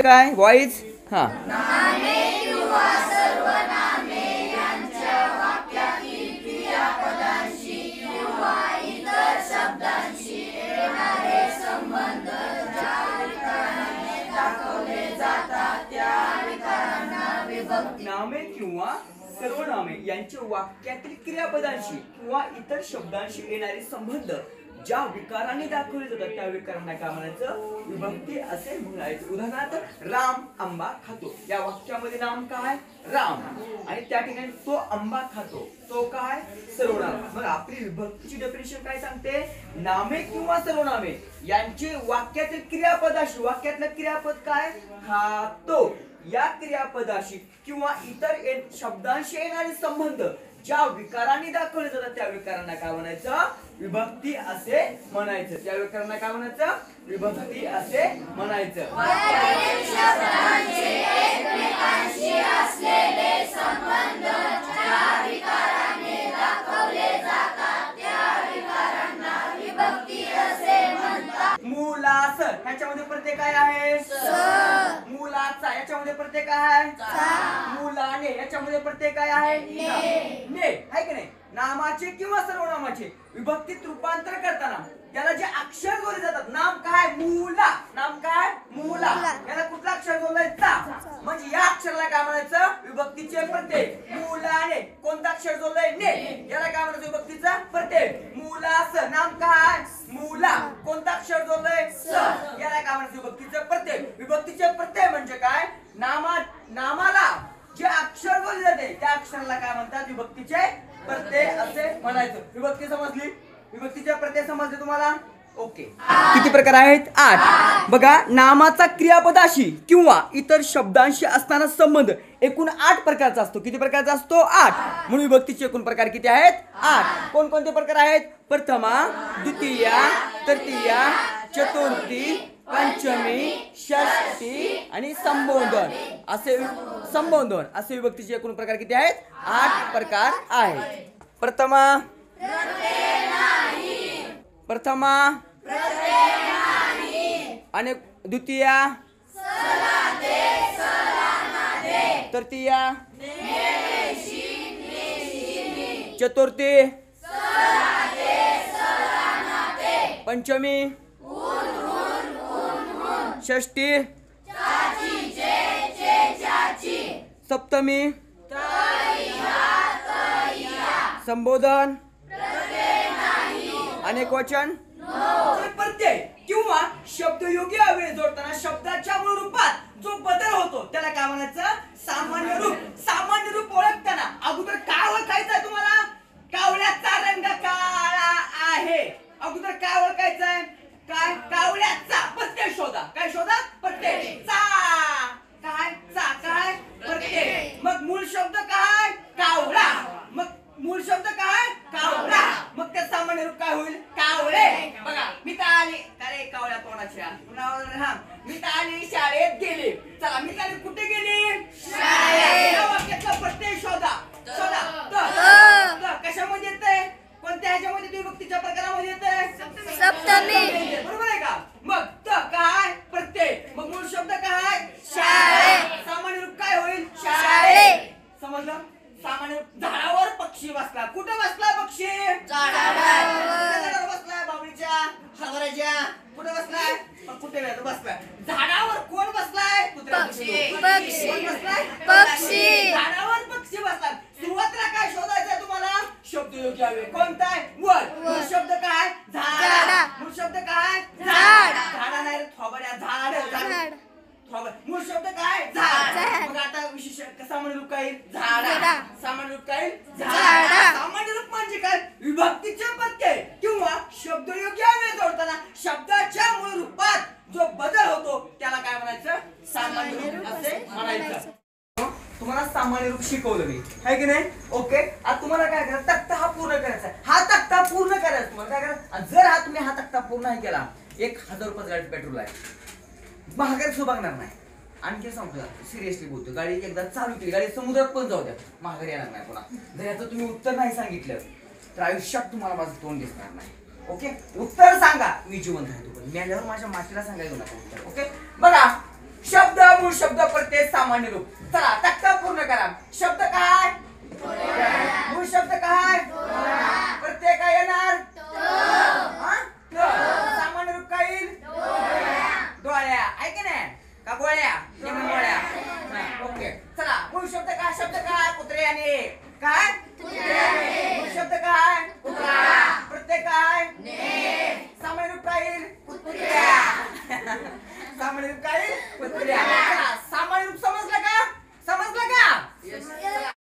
काय वॉइस हा नामे किंवा सर्वनामे यांचे वाक्यातील क्रियापदांशी किंवा इतर शब्दांशी येणारे संबंध ज्या विकाराने दाखवले जातात त्या विकारांना काय म्हणायचं विभक्ती असे म्हणायचं. उदाहरणार्थ राम आंबा खातो. या वाक्यामध्ये नाम काय राम आणि त्या ठिकाणी तो आंबा खातो तो काय सर्वनाम. मग आपली विभक्तीची डेफिनेशन काय सांगते नामे किंवा सर्वनामे यांचे वाक्यातील क्रियापदाशी वाक्यातलं क्रियापद काय खातो या क्रियापदाशी किंवा इतर शब्दांशी येणारे संबंध ज्या विकारांनी दाखवले जातात त्या विकारांना काय म्हणायचं विभक्ती असे म्हणायचं. त्या विकारांना काय म्हणायचं विभक्ती असे म्हणायचं. मुलास ह्याच्यामध्ये प्रत्यय काय आहे मुलाचा. याच्यामध्ये प्रत्यय काय आहे मुलाने. याच्यामध्ये प्रत्यय काय आहे ने आहे की नाही. नामाचे किंवा सर्वनामाचे विभक्तीत रूपांतर करताना त्याला जे अक्षर जोडले जातात नाम काय मुला नाम काय मुला याला कुठला अक्षर जोडलाय चा म्हणजे या अक्षराला काय म्हणायचं विभक्तीचे प्रत्यय. मुलाने कोणता अक्षर जोडलाय ने याला काय म्हणायचं विभक्तीचा प्रत्यय. मुलास नाम काय मुला कोणता अक्षर जोडलाय स याला काय म्हणायचं विभक्तीचे प्रत्यय. विभक्तीचे प्रत्यय म्हणजे काय नामाला जे अक्षर बोलले जाते त्या अक्षराला काय म्हणतात विभक्तीचे प्रत्यय असे म्हणायचं. विभक्ती समजली. विभक्तीचे प्रत्यय समजले तुम्हाला. ओके किती प्रकार आहेत 8. बघा नामाचा क्रियापदाशी किंवा इतर शब्दांशी असताना संबंध एकूण 8 प्रकारचा असतो. किती प्रकारचा असतो 8. म्हणून विभक्तीचे एकूण प्रकार किती आहेत 8. कोणकोणते प्रकार आहेत प्रथमा द्वितीया तृतीया चतुर्थी पंचमी षष्ठी आणि संबोधन असे विभक्तीचे एकूण प्रकार किती आहेत 8 प्रकार आहेत. प्रथमा आणि द्वितीया तृतीया चतुर्थी पंचमी षष्ठी सप्तमी संबोधन अनेक वचन. प्रत्यय किंवा शब्दयोगी अव्यय जोडताना शब्दाच्या मूळ रूपात जो बदल होतो त्याला काय म्हणायचं सामान्य रूप. सामान्य रूप ओळखताना अगोदर काय ओळखायचं आहे तुम्हाला कावळ्याचा रंग काळा आहे. अगोदर काय ओळखायचं आहे काय कावळ्याचा प्रत्यय शोधा. काय शोधा प्रत्यय चा काय प्रत्यय. मग मूळ शब्द काय कावळा. मग मूळ शब्द काय कावळा. मग त्या सामान्य रूप काय होईल कावळे. बघा मिताली अरे कावळ्या तोंडाच्या मिताली शाळेत गेली. चला मिताली कुठे गेली शाळेत. या वाक्याचा प्रत्यय शोधा. कशामध्ये येते कोणत्या ह्याच्यामध्ये विभक्तीच्या प्रकारामध्ये येते सप्तमी. बरोबर आहे का. मग त काय प्रत्यय. मग मूळ शब्द काय शाळेत. सामान्य रूप काय होईल शाळेत. समजलं. सामान्य झाडावर पक्षी बसला. कुठे बसला पक्षी झाडावर बसलाय. बाबळीच्या हरभऱ्याच्या कुठे बसलाय कुठे बसलाय झाडावर. कोण बसलाय पक्षी झाडावर पक्षी बसलाय. सुरुवातीला काय शोधायचंय तुम्हाला शब्दयोगी अव्यय कोणता आहे वर. मूळ शब्द काय झाड. मूळ शब्द काय झाड. झाडा नाही थोबड्या झाड. मूळ शब्द काय झाड. मग आता विशेष सामान्य रूप काय झाडा. सामान्य रूप काय झाडा. सामान्य रूप म्हणजे काय विभक्तीचे प्रत्यय किंवा शब्दयोगी अव्यय जोडताना शब्दाच्या मूळ रूपात जो बदल होतो त्याला काय म्हणायचं सामान्य रूप असे म्हणायचं. तुम्हाला सामान्य रूप शिकवलं मी आहे की नाही. ओके आता तुम्हाला काय करायचं तक्ता हा पूर्ण करायचा. हा तक्ता पूर्ण करायचा तुम्हाला काय करायचं. जर तुम्ही हा तक्ता पूर्ण नाही केला 1000 रुपये गाडी पेट्रोल आहे महागाई सुभागणार नाही. आणखी सांगतो सिरियसली बोलतो गाडी एकदा चालू केली गाडी समुद्रात पण जाऊ द्या महागाई येणार नाही पुन्हा. जर याचं तुम्ही उत्तर नाही सांगितलं तर आयुष्यात तुम्हाला माझं तोंड दिसणार नाही. ओके उत्तर सांगा. मी जिवंत आहे तोपर्यंत. मी आल्यावर माझ्या मातीला सांगायला नका उत्तर. ओके बघा शब्द मूळ शब्द प्रत्यय सामान्य रूप. चला तक्ता पूर्ण करा. शब्द काय मूळ शब्द काय प्रत्यय काय येणार